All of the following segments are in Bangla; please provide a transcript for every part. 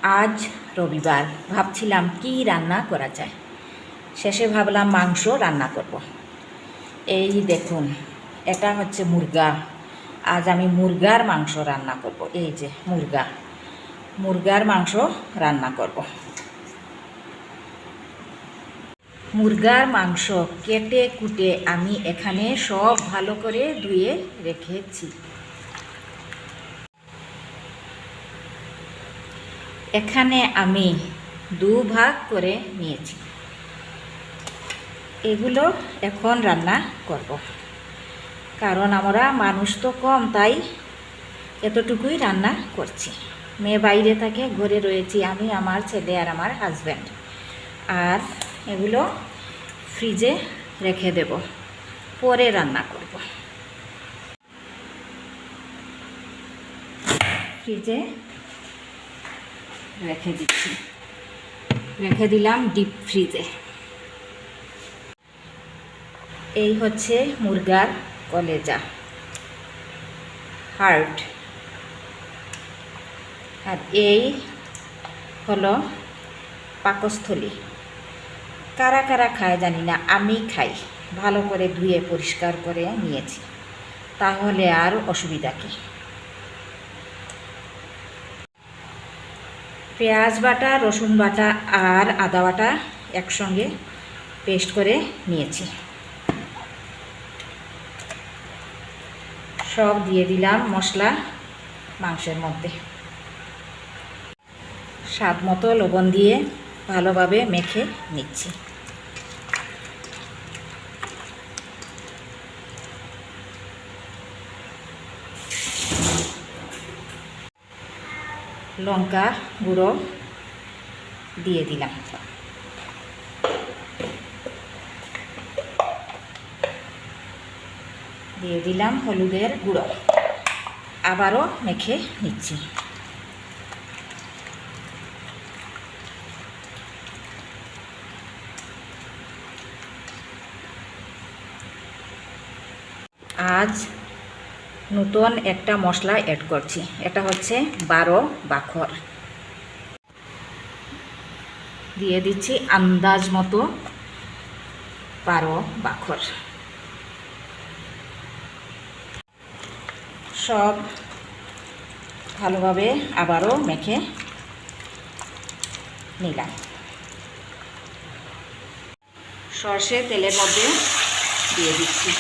আজ রবিবার, ভাবছিলাম কি রান্না করা যায়। শেষে ভাবলাম মাংস রান্না করব। এই দেখুন, এটা হচ্ছে মুরগা। আজ আমি মুরগার মাংস রান্না করব। এই যে মুরগার মাংস রান্না করব। মুরগার মাংস কেটে কুটে আমি এখানে সব ভালো করে ধুয়ে রেখেছি। এখানে আমি দুভাগ করে নিয়েছি। এগুলো এখন রান্না করব, কারণ আমরা মানুষ তো কম, তাই এতটুকুই রান্না করছি। মেয়ে বাইরে থাকে, ঘরে রয়েছি আমি, আমার ছেলে আর আমার হাজব্যান্ড। আর এগুলো ফ্রিজে রেখে দেব, পরে রান্না করব। ফ্রিজে রেখে দিলাম ডিপ ফ্রিজে। এই হচ্ছে মুরগার কলেজা, হার্ট, আর এই হলো পাকস্থলী। কারা কারা খায় জানি না, আমি খাই। ভালো করে ধুয়ে পরিষ্কার করে নিয়েছি, তাহলে আর অসুবিধা কি। পেঁয়াজ বাটা, রসুন বাটা আর আদা বাটা একসঙ্গে পেস্ট করে নিয়েছি। সব দিয়ে দিলাম মশলা মাংসের মধ্যে। স্বাদ মতো লবণ দিয়ে ভালোভাবে মেখে নিচ্ছি। লঙ্কা গুঁড়ো দিয়ে দিলাম। দিয়ে দিলাম হলুদের গুঁড়ো। আবারও মেখে নিচ্ছি। আজ নতুন একটা মশলা অ্যাড করছি, এটা হচ্ছে 12 বাখর। দিয়ে দিচ্ছি আন্দাজ মতো 12 বাখর। সব ভালোভাবে আবারও মেখে নিলাম। সর্ষে তেলের মধ্যে দিয়ে দিচ্ছি।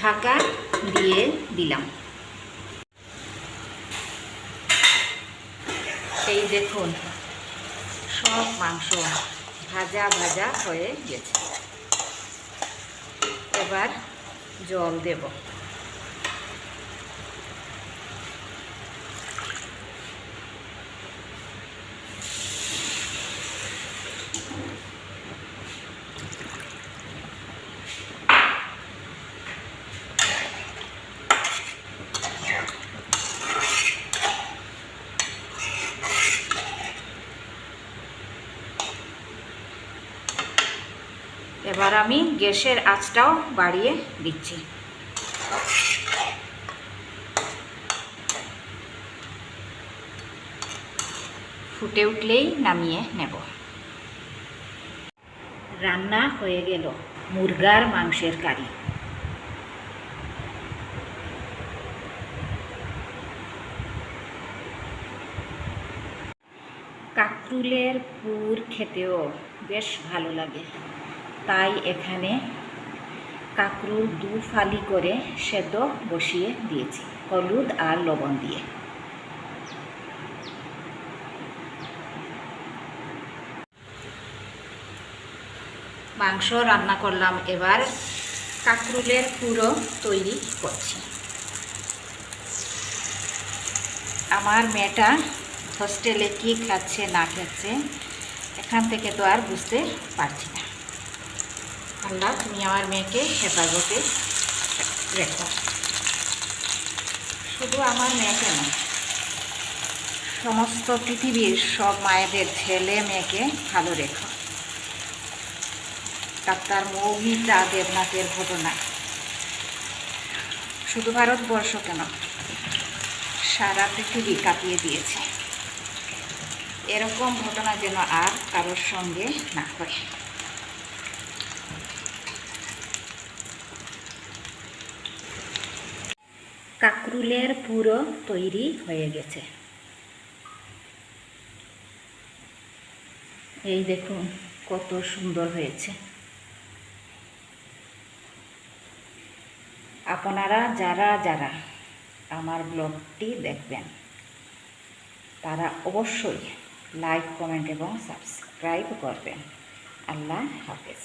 ঢাকা দিয়ে দিলাম। এই দেখুন, সব মাংস ভাজা ভাজা হয়ে গেছে। এবার জল দেব। এবার আমি গ্যাসের আঁচটাও বাড়িয়ে দিচ্ছি। ফুটে উঠলেই নামিয়ে নেব। রান্না হয়ে গেল মুরগার মাংসের কারি। কাঁকরুলের পুর খেতেও বেশ ভালো লাগে, তাই এখানে কাঁকরুল 2 ফালি করে সেদ্ধ বসিয়ে দিয়েছি হলুদ আর লবণ দিয়ে। মাংস রান্না করলাম, এবার কাঁকরুলের পুরো তৈরি করছি। আমার মেয়েটা হোস্টেলে কি খাচ্ছে না খাচ্ছে এখান থেকে তো আর বুঝতে পারছি না। আল্লাহ তুমি আমার মেয়েকে হেফাজতে রেখো, শুধু আমার মেয়েকে না, সমস্ত পৃথিবীর সব মায়েদের ছেলে মেয়েকে ভালো রেখো। ডাক্তার মৌমিতা দেবনাথের ঘটনা শুধু ভারতবর্ষ কেন, সারা পৃথিবী কাঁপিয়ে দিয়েছে। এরকম ঘটনা যেন আর কারোর সঙ্গে না হয়। কাঁকরুলের পুরো তৈরি হয়ে গেছে। এই দেখুন কত সুন্দর হয়েছে। আপনারা যারা যারা আমার ব্লগটি দেখবেন তারা অবশ্যই লাইক, কমেন্ট এবং সাবস্ক্রাইব করবেন। আল্লাহ হাফেজ।